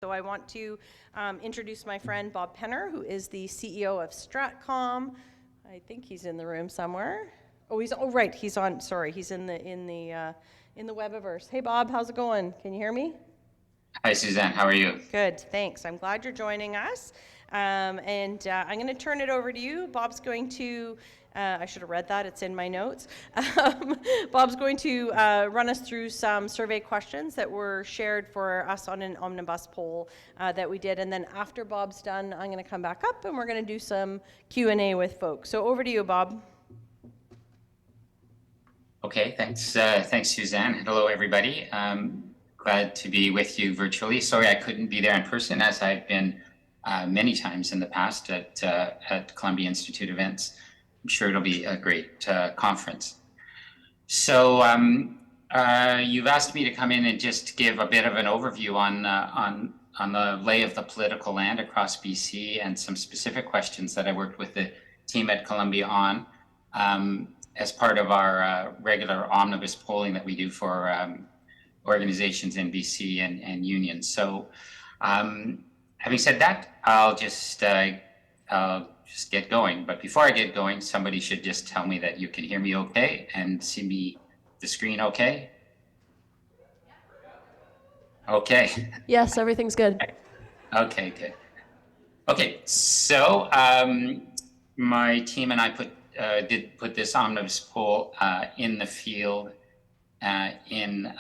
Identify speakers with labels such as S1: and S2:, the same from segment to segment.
S1: So I want to introduce my friend Bob Penner, who is the CEO of Stratcom. I think he's in the room somewhere. Right, he's on. Sorry, he's in the Webiverse. Hey Bob, how's it going? Can you hear me?
S2: Hi, Suzanne. How are you?
S1: Good, thanks. I'm glad you're joining us. I'm going to turn it over to you. Bob's going to, I should have read that, it's in my notes. Bob's going to run us through some survey questions that were shared for us on an omnibus poll that we did. And then after Bob's done, I'm going to come back up and we're going to do some Q&A with folks. So over to you, Bob.
S2: Okay, thanks, Suzanne. Hello, everybody. Glad to be with you virtually. Sorry I couldn't be there in person, as I've been many times in the past at Columbia Institute events. I'm sure it'll be a great conference. So you've asked me to come in and just give a bit of an overview on the lay of the political land across BC and some specific questions that I worked with the team at Columbia on. As part of our regular omnibus polling that we do for organizations in BC and unions. So having said that, I'll just get going. But before I get going, somebody should just tell me that you can hear me okay and see the screen okay. Okay.
S3: Yes, everything's good.
S2: Okay, good. Okay, so my team and I did put this omnibus poll in the field in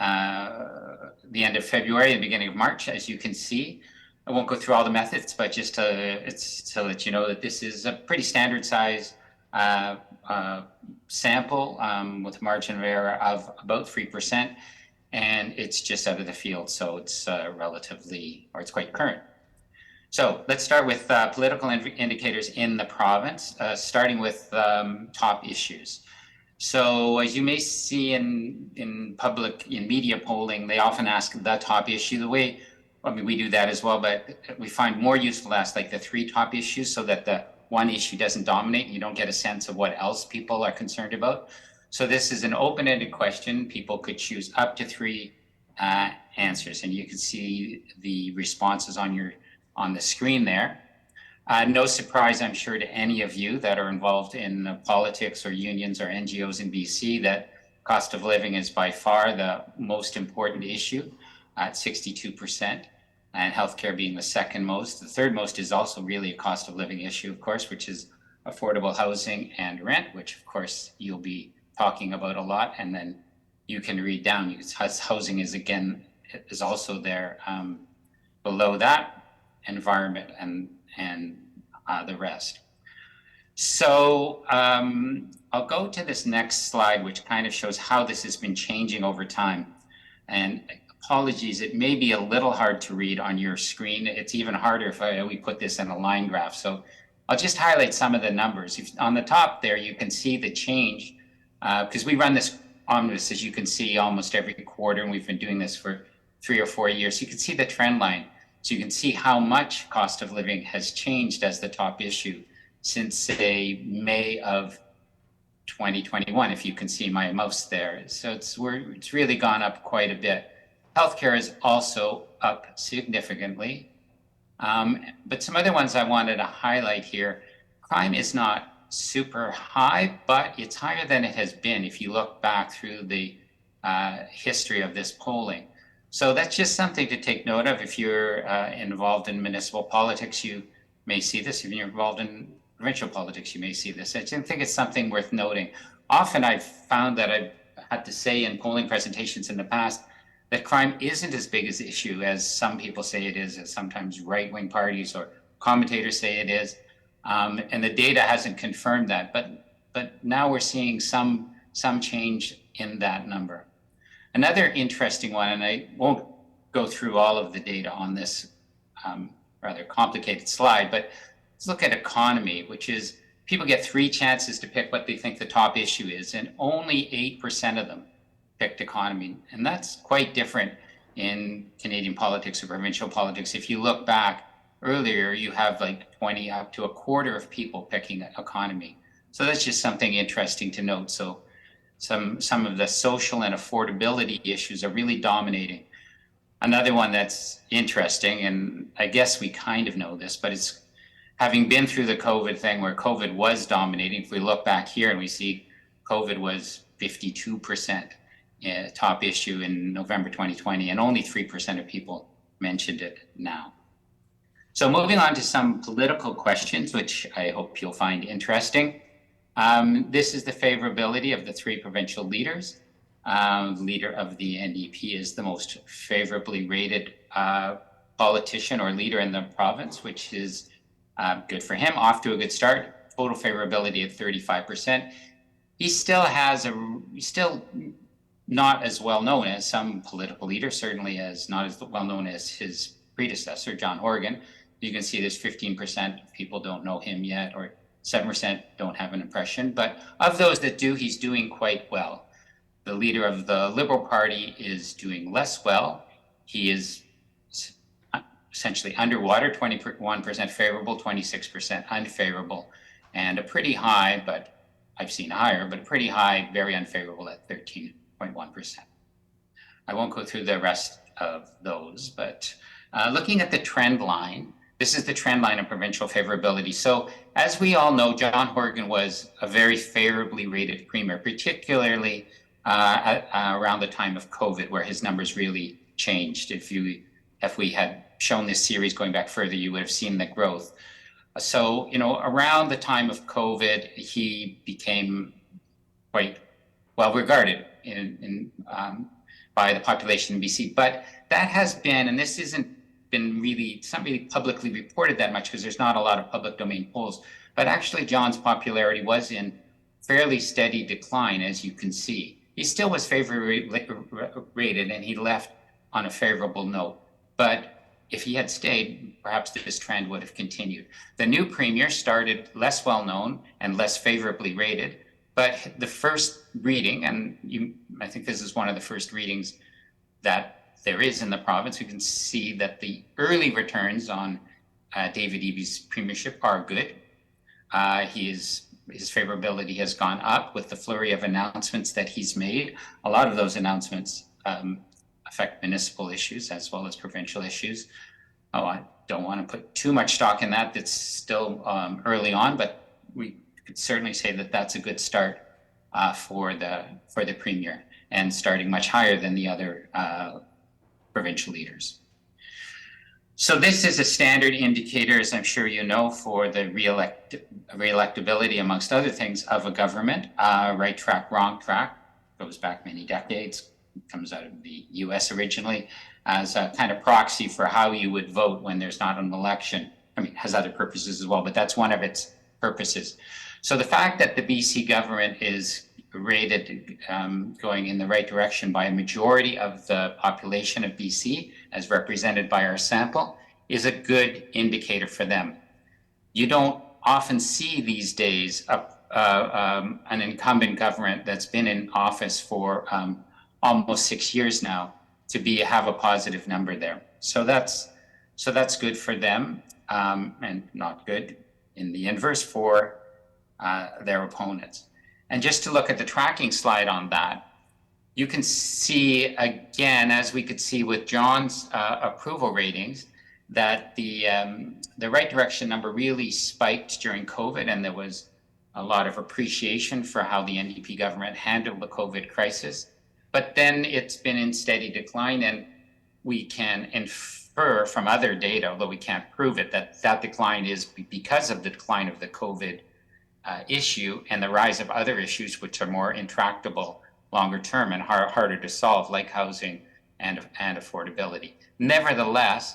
S2: the end of February, the beginning of March, as you can see. I won't go through all the methods, but just to let you know that this is a pretty standard size sample with a margin of error of about 3%, and it's just out of the field, so it's it's quite current. So let's start with political indicators in the province, starting with top issues. So as you may see in media polling, they often ask the top issue. We do that as well, but we find more useful to ask like the 3 top issues so that the one issue doesn't dominate. You don't get a sense of what else people are concerned about. So this is an open-ended question. People could choose up to 3 answers, and you can see the responses on the screen there. No surprise, I'm sure, to any of you that are involved in politics or unions or NGOs in BC that cost of living is by far the most important issue at 62%, and healthcare being the second most. The third most is also really a cost of living issue, of course, which is affordable housing and rent, which of course you'll be talking about a lot, and then you can read down because housing is also there below that, environment and the rest. So I'll go to this next slide, which kind of shows how this has been changing over time. And apologies, it may be a little hard to read on your screen. It's even harder if we put this in a line graph. So I'll just highlight some of the numbers. On the top there, you can see the change because we run this omnibus, as you can see, almost every quarter, and we've been doing this for 3 or 4 years. You can see the trend line. So you can see how much cost of living has changed as the top issue since, say, May of 2021, if you can see my mouse there. So it's really gone up quite a bit. Healthcare is also up significantly. But some other ones I wanted to highlight here. Crime is not super high, but it's higher than it has been if you look back through the history of this polling. So that's just something to take note of. If you're involved in municipal politics, you may see this. If you're involved in provincial politics, you may see this. I think it's something worth noting. Often I've found that I've had to say in polling presentations in the past that crime isn't as big an issue as some people say it is, as sometimes right-wing parties or commentators say it is. And the data hasn't confirmed that. But now we're seeing some change in that number. Another interesting one, and I won't go through all of the data on this rather complicated slide, but let's look at economy, which is people get 3 chances to pick what they think the top issue is, and only 8% of them picked economy. And that's quite different in Canadian politics or provincial politics. If you look back earlier, you have like 20 up to a quarter of people picking economy. So that's just something interesting to note. So some of the social and affordability issues are really dominating. Another one that's interesting, and I guess we kind of know this, but it's having been through the COVID thing where COVID was dominating. If we look back here and we see COVID was 52% top issue in November 2020, and only 3% of people mentioned it now. So moving on to some political questions, which I hope you'll find interesting. This is the favorability of the three provincial leaders. Leader of the NDP is the most favorably rated politician or leader in the province, which is good for him. Off to a good start. Total favorability at 35%. He's still not as well known as some political leaders, certainly as not as well known as his predecessor, John Horgan. You can see there's 15% of people don't know him yet, or 7% don't have an impression. But of those that do, he's doing quite well. The leader of the Liberal Party is doing less well. He is essentially underwater, 21% favorable, 26% unfavorable, and a pretty high, but I've seen higher, but a pretty high, very unfavorable at 13.1%. I won't go through the rest of those, but looking at the trend line, this is the trend line of provincial favorability. So as we all know, John Horgan was a very favorably rated premier, particularly around the time of COVID, where his numbers really changed. If we had shown this series going back further, you would have seen the growth. So, around the time of COVID, he became quite well regarded by the population in BC. But that has been, and this it's not really publicly reported that much because there's not a lot of public domain polls, but actually John's popularity was in fairly steady decline, as you can see. He still was favorably rated, and he left on a favorable note. But if he had stayed, perhaps this trend would have continued. The new premier started less well known and less favorably rated, but the first reading, and I think this is one of the first readings that there is in the province, you can see that the early returns on David Eby's premiership are good. His favorability has gone up with the flurry of announcements that he's made. A lot of those announcements affect municipal issues as well as provincial issues. I don't want to put too much stock in that. That's still early on, but we could certainly say that that's a good start for the premier, and starting much higher than the other provincial leaders. So this is a standard indicator, as I'm sure you know, for the re-electability, amongst other things, of a government. Right track, wrong track, goes back many decades, comes out of the US originally, as a kind of proxy for how you would vote when there's not an election. I mean, it has other purposes as well, but that's one of its purposes. So the fact that the BC government is rated going in the right direction by a majority of the population of BC, as represented by our sample, is a good indicator for them. You don't often see these days an incumbent government that's been in office for almost 6 years now to have a positive number there. So that's good for them, and not good in the inverse for their opponents. And just to look at the tracking slide on that, you can see, again, as we could see with John's approval ratings, that the right direction number really spiked during COVID, and there was a lot of appreciation for how the NDP government handled the COVID crisis. But then it's been in steady decline, and we can infer from other data, although we can't prove it, that decline is because of the decline of the COVID issue and the rise of other issues which are more intractable longer term and harder to solve, like housing and affordability. Nevertheless,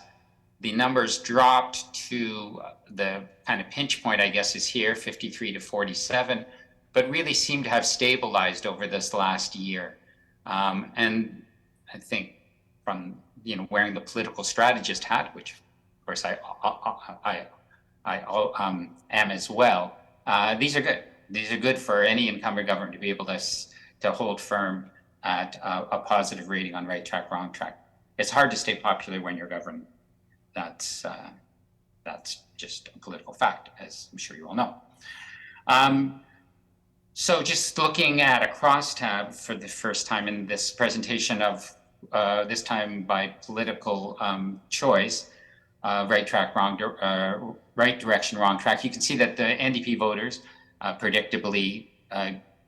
S2: the numbers dropped to the kind of pinch point, I guess, is here, 53 to 47, but really seem to have stabilized over this last year. And I think from wearing the political strategist hat, which of course I am as well, these are good. These are good for any incumbent government to be able to hold firm at a positive rating on right track, wrong track. It's hard to stay popular when you're governed. That's just a political fact, as I'm sure you all know. So just looking at a crosstab for the first time in this presentation of this time by political choice, right track, right direction, wrong track. You can see that the NDP voters predictably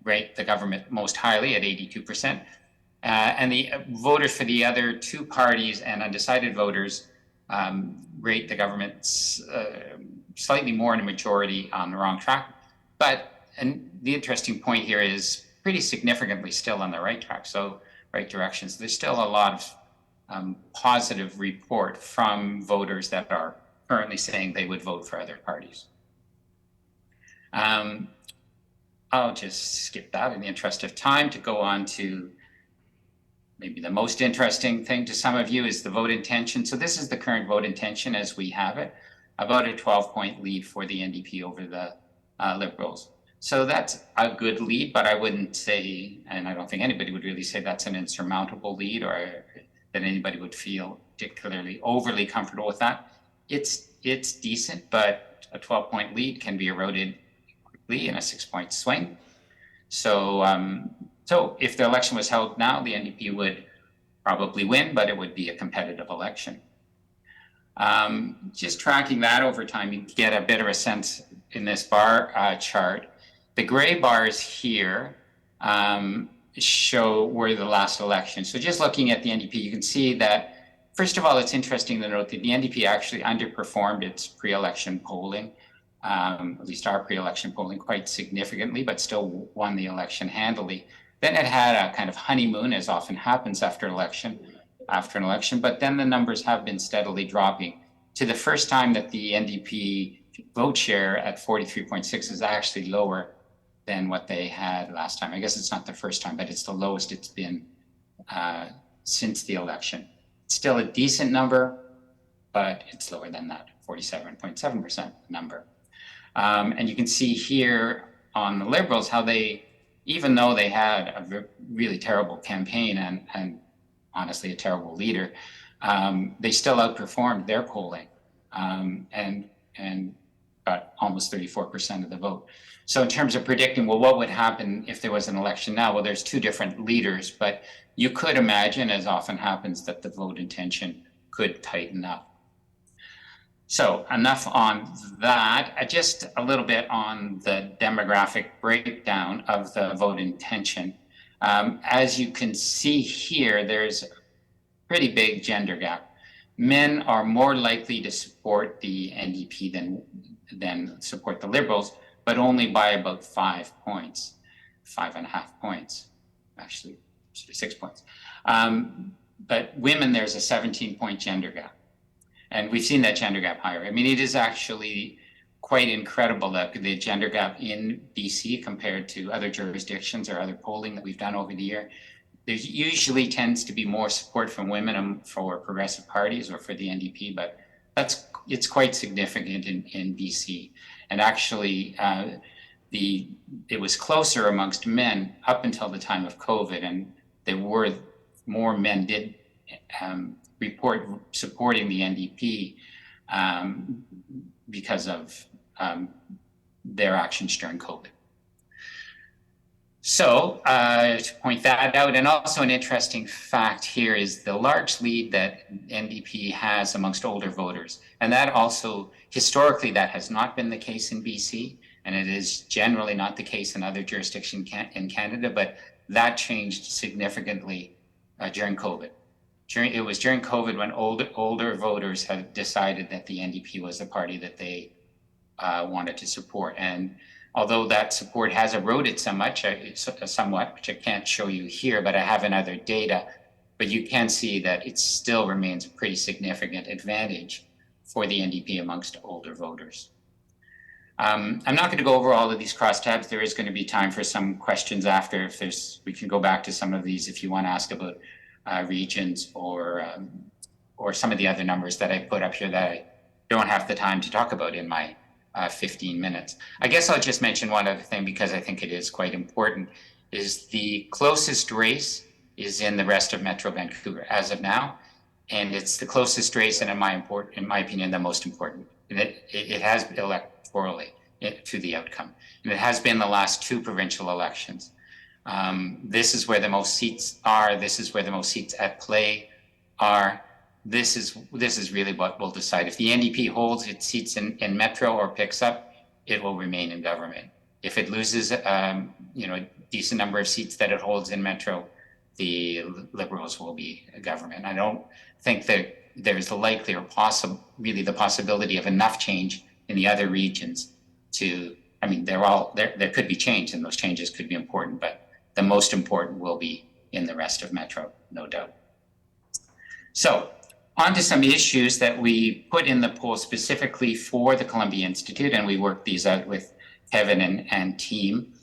S2: rate the government most highly at 82%. And the voters for the other two parties and undecided voters rate the government slightly more in a majority on the wrong track. And the interesting point here is pretty significantly still on the right track, so right directions. There's still a lot of positive report from voters that are currently saying they would vote for other parties. I'll just skip that in the interest of time to go on to maybe the most interesting thing to some of you is the vote intention. So this is the current vote intention as we have it, about a 12-point lead for the NDP over the Liberals. So that's a good lead, but I wouldn't say, and I don't think anybody would really say that's an insurmountable lead or that anybody would feel particularly overly comfortable with that. It's decent, but a 12-point lead can be eroded quickly in a 6-point swing. So if the election was held now, the NDP would probably win, but it would be a competitive election. Just tracking that over time, you get a bit of a sense in this bar chart. The gray bars here show were the last election. So just looking at the NDP, you can see that, first of all, it's interesting to note that the NDP actually underperformed its pre-election polling, at least our pre-election polling, quite significantly, but still won the election handily. Then it had a kind of honeymoon, as often happens after an election, but then the numbers have been steadily dropping to the first time that the NDP vote share at 43.6 is actually lower than what they had last time. I guess it's not the first time, but it's the lowest it's been since the election. It's still a decent number, but it's lower than that 47.7% number. And you can see here on the Liberals how they, even though they had a really terrible campaign and honestly a terrible leader, they still outperformed their polling and got almost 34% of the vote. So in terms of predicting, well, what would happen if there was an election now? Well, there's two different leaders, but you could imagine, as often happens, that the vote intention could tighten up. So enough on that. Just a little bit on the demographic breakdown of the vote intention. As you can see here, there's a pretty big gender gap. Men are more likely to support the NDP than support the Liberals, but only by about 5 points, 5.5 points, actually 6 points. But women, there's a 17-point gender gap. And we've seen that gender gap higher. I mean, it is actually quite incredible that the gender gap in BC compared to other jurisdictions or other polling that we've done over the year. There usually tends to be more support from women for progressive parties or for the NDP, but it's quite significant in BC. And actually, it was closer amongst men up until the time of COVID, and there were more men did report supporting the NDP because of their actions during COVID. So to point that out, and also an interesting fact here is the large lead that NDP has amongst older voters. And that also, historically, that has not been the case in BC, and it is generally not the case in other jurisdictions in Canada, but that changed significantly during COVID. It was during COVID when older voters had decided that the NDP was the party that they wanted to support. And although that support has eroded somewhat, which I can't show you here, but I have in other data, but you can see that it still remains a pretty significant advantage for the NDP amongst older voters. I'm not going to go over all of these crosstabs. There is going to be time for some questions after. We can go back to some of these if you want to ask about regions or some of the other numbers that I put up here that I don't have the time to talk about in my 15 minutes. I guess I'll just mention one other thing because I think it is quite important, is the closest race is in the rest of Metro Vancouver as of now, and it's the closest race and in my opinion, the most important. And it has electorally to the outcome, and it has been the last two provincial elections. This is where the most seats are. This is where the most seats at play are. This is really what will decide. If the NDP holds its seats in Metro or picks up, it will remain in government. If it loses, a decent number of seats that it holds in Metro, the Liberals will be a government. I don't think that there's the likely or really the possibility of enough change in the other regions to, there could be change and those changes could be important, but the most important will be in the rest of Metro, no doubt. So on to some issues that we put in the poll specifically for the Columbia Institute, and we worked these out with Kevin and team.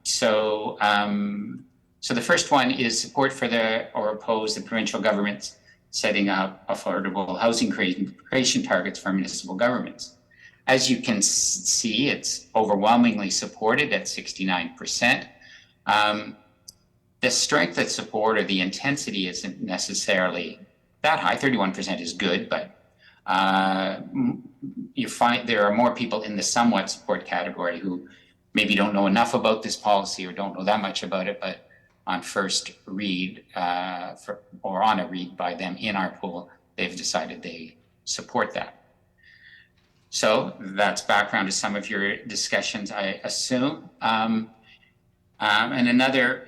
S2: So the first one is support for or oppose the provincial government's setting up affordable housing creation targets for municipal governments. As you can see, it's overwhelmingly supported at 69%. The strength of support or the intensity isn't necessarily that high. 31% is good, but you find there are more people in the somewhat support category who maybe don't know enough about this policy or don't know that much about it, but on first read or on a read by them in our pool, they've decided they support that. So that's background to some of your discussions, I assume. And another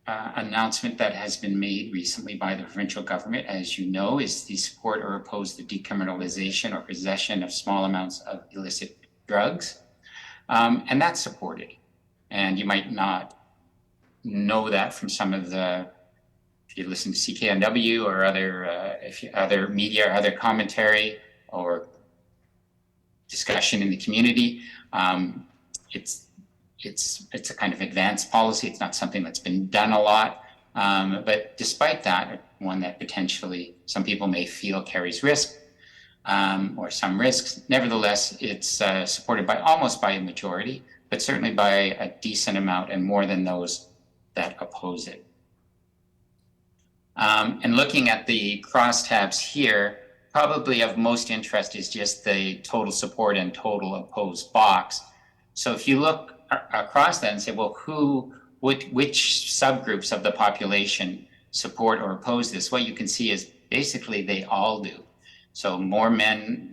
S2: announcement that has been made recently by the provincial government, as you know, is the support or oppose the decriminalization or possession of small amounts of illicit drugs. And that's supported. And you might not know that from some of the, if you listen to CKNW or other media or other commentary or discussion in the community, it's a kind of advanced policy. It's not something that's been done a lot. But despite that, one that potentially some people may feel carries risk or some risks. Nevertheless, it's supported almost by a majority, but certainly by a decent amount and more than those that oppose it. And looking at the crosstabs here, probably of most interest is just the total support and total opposed box. So if you look across that and say, well, which subgroups of the population support or oppose this, what you can see is basically they all do. So more men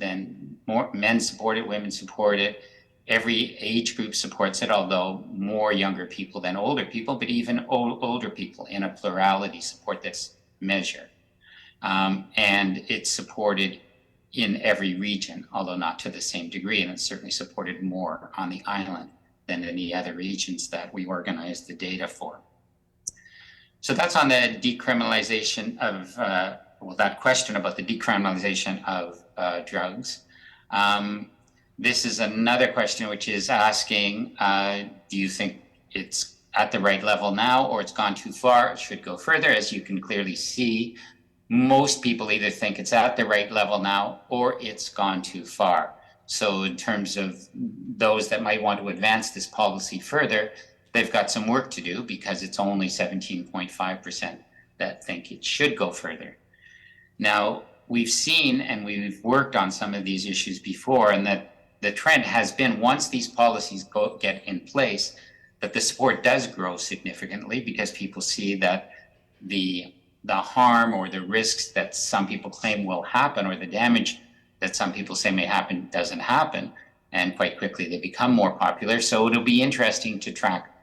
S2: support it, women support it. Every age group supports it, although more younger people than older people, but even older people in a plurality support this measure. And it's supported in every region, although not to the same degree, and it's certainly supported more on the island than in the other regions that we organize the data for. So that's on the decriminalization of, that question about the decriminalization of drugs. This is another question which is asking, do you think it's at the right level now or it's gone too far, it should go further? As you can clearly see, most people either think it's at the right level now or it's gone too far. So in terms of those that might want to advance this policy further, they've got some work to do because it's only 17.5% that think it should go further. Now, we've seen and we've worked on some of these issues before, and that the trend has been once these policies get in place, that the support does grow significantly because people see that the harm or the risks that some people claim will happen or the damage that some people say may happen doesn't happen, and quite quickly they become more popular. So it'll be interesting to track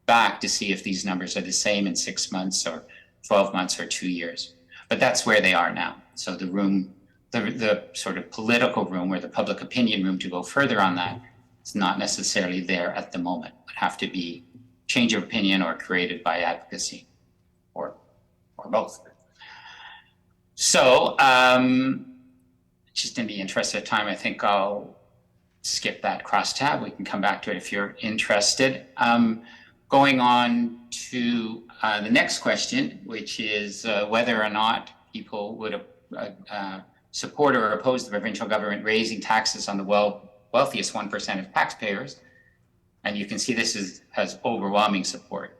S2: back to see if these numbers are the same in 6 months or 12 months or 2 years. But that's where they are now. So the room, the sort of political room or the public opinion room to go further on that is not necessarily there at the moment. It would have to be change of opinion or created by advocacy or both. So just in the interest of time, I think I'll skip that crosstab. We can come back to it if you're interested. Going on to the next question, which is whether or not people would support or oppose the provincial government raising taxes on the wealthiest 1% of taxpayers. And you can see this has overwhelming support.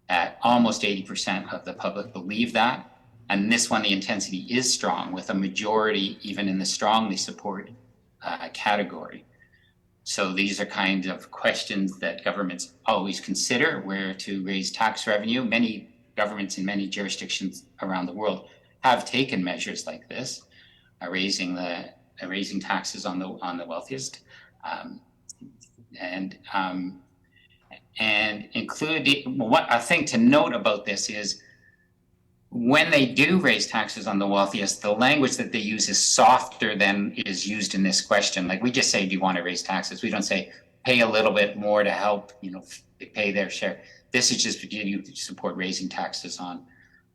S2: At almost 80% of the public believe that. And this one, the intensity is strong with a majority even in the strongly support category. So these are kind of questions that governments always consider, where to raise tax revenue. Many governments in many jurisdictions around the world have taken measures like this, raising taxes on the wealthiest, and including what a thing to note about this is, when they do raise taxes on the wealthiest, the language that they use is softer than is used in this question. Like, we just say, do you want to raise taxes? We don't say pay a little bit more to help, pay their share. This is just, do you support raising taxes on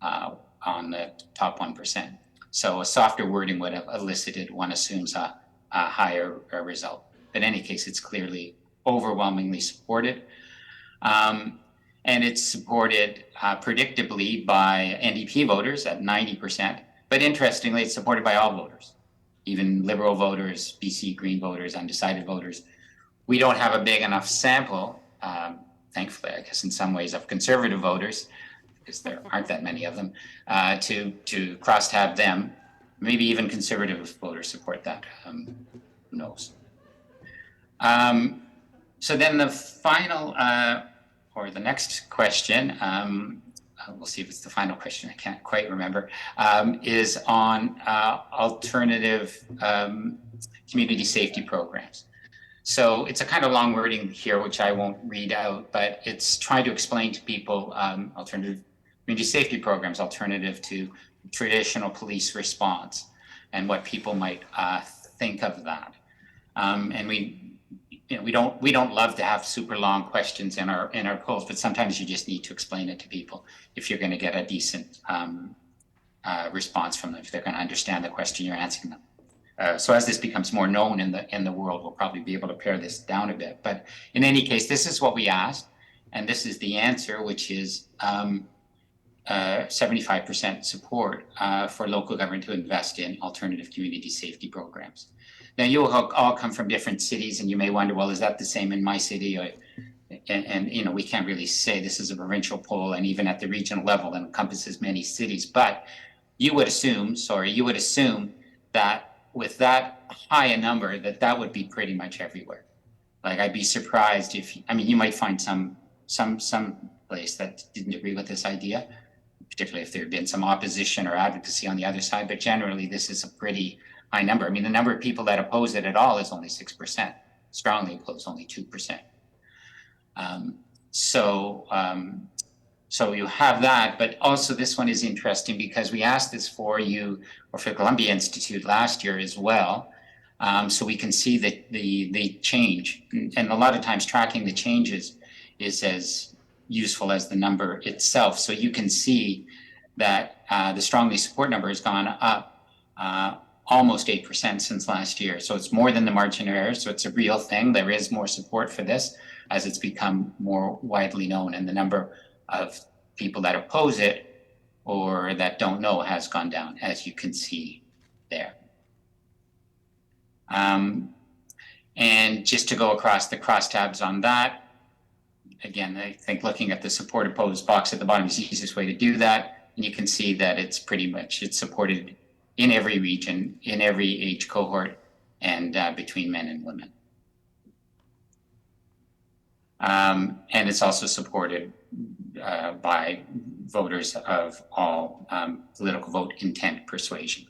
S2: the top 1%? So a softer wording would have elicited, one assumes, a higher result. But in any case, it's clearly overwhelmingly supported. And it's supported predictably by NDP voters at 90%. But interestingly, it's supported by all voters, even Liberal voters, BC Green voters, undecided voters. We don't have a big enough sample, thankfully, I guess, in some ways, of Conservative voters, because there aren't that many of them, to cross-tab them. Maybe even Conservative voters support that. Who knows? So then the final, or the next question, we'll see if it's the final question, I can't quite remember, is on alternative community safety programs. So it's a kind of long wording here, which I won't read out, but it's trying to explain to people alternative community safety programs, alternative to traditional police response, and what people might think of that. And we don't love to have super long questions in our polls, but sometimes you just need to explain it to people if you're going to get a decent response from them, if they're going to understand the question you're answering them. So as this becomes more known in the world, we'll probably be able to pare this down a bit. But in any case, this is what we asked, and this is the answer, which is 75% support for local government to invest in alternative community safety programs. Now, you will all come from different cities, and you may wonder, well, is that the same in my city? And we can't really say. This is a provincial poll, and even at the regional level, it encompasses many cities. But you would assume that with that high a number, that would be pretty much everywhere. Like, I'd be surprised if, you might find some place that didn't agree with this idea, particularly if there had been some opposition or advocacy on the other side. But generally, this is a pretty high number. The number of people that oppose it at all is only 6%. Strongly oppose, only 2%. So you have that, but also this one is interesting because we asked this for you, or for Columbia Institute last year as well. So we can see that the change, and a lot of times tracking the changes is as useful as the number itself. So you can see that the strongly support number has gone up almost 8% since last year. So it's more than the margin of error. So it's a real thing. There is more support for this as it's become more widely known, and the number of people that oppose it or that don't know has gone down, as you can see there. And just to go across the crosstabs on that, again, I think looking at the support opposed box at the bottom is the easiest way to do that. And you can see that it's supported in every region, in every age cohort, and between men and women. And it's also supported by voters of all political vote intent persuasion.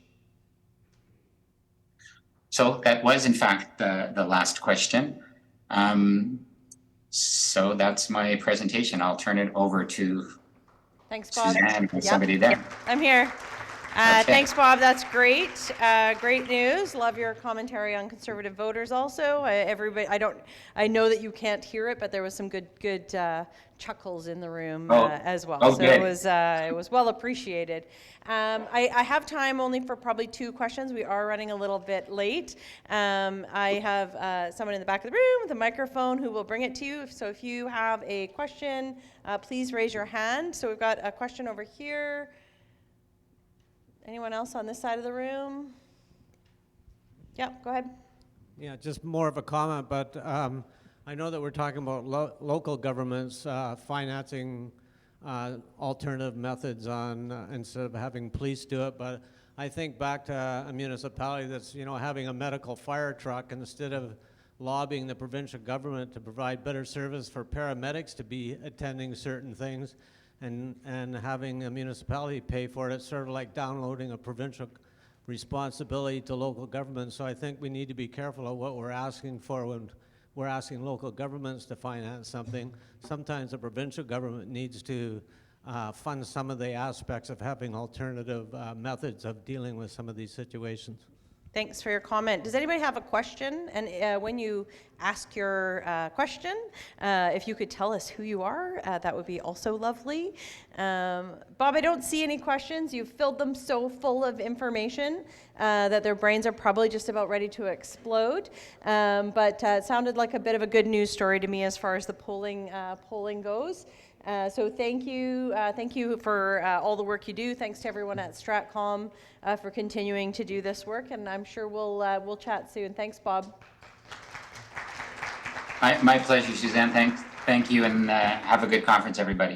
S2: So that was, in fact, the last question. So that's my presentation. I'll turn it over to
S1: Thanks, Bob.
S2: Suzanne or somebody there.
S1: Yep, I'm here.
S2: Okay.
S1: Thanks, Bob. That's great. Great news. Love your commentary on Conservative voters. Also, everybody. I know that you can't hear it, but there was some good chuckles in the room as well. So
S2: good.
S1: It was well appreciated. I have time only for probably 2 questions. We are running a little bit late. I have someone in the back of the room with a microphone who will bring it to you. So if you have a question, please raise your hand. So we've got a question over here. Anyone else on this side of the room? Yep, go ahead.
S3: Yeah, just more of a comment, but I know that we're talking about local governments financing alternative methods instead of having police do it, but I think back to a municipality that's having a medical fire truck, and instead of lobbying the provincial government to provide better service for paramedics to be attending certain things, and having a municipality pay for it. It's sort of like downloading a provincial responsibility to local governments. So I think we need to be careful of what we're asking for when we're asking local governments to finance something. Sometimes the provincial government needs to fund some of the aspects of having alternative methods of dealing with some of these situations.
S1: Thanks for your comment. Does anybody have a question? And when you ask your question, if you could tell us who you are, that would be also lovely. Bob, I don't see any questions. You've filled them so full of information that their brains are probably just about ready to explode. But it sounded like a bit of a good news story to me as far as the polling goes. So thank you for all the work you do. Thanks to everyone at Stratcom for continuing to do this work, and I'm sure we'll chat soon. Thanks, Bob.
S2: My pleasure, Suzanne. Thank you, and have a good conference, everybody.